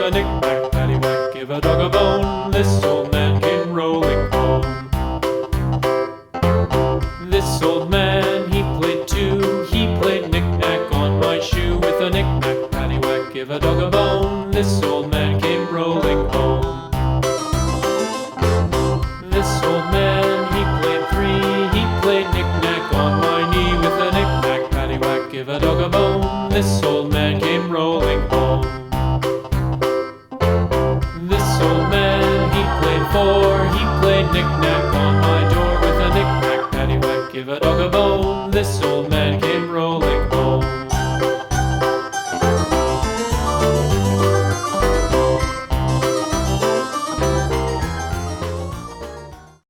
a knick-knack, paddywhack, give a dog a bone. This old man came rolling home. This old man, he played too. He played knick-knack on my shoe. With a knick-knack, paddywhack, give a dog a bone. This old man came rolling home. This old man, he played three. He played knick-knack on my knee. With a knick-knack, paddywhack, give a dog a bone. This old man came rolling home. This old man, he played four. He played knick-knack on my door. With a knick-knack, paddywhack, give a dog a bone. This old man came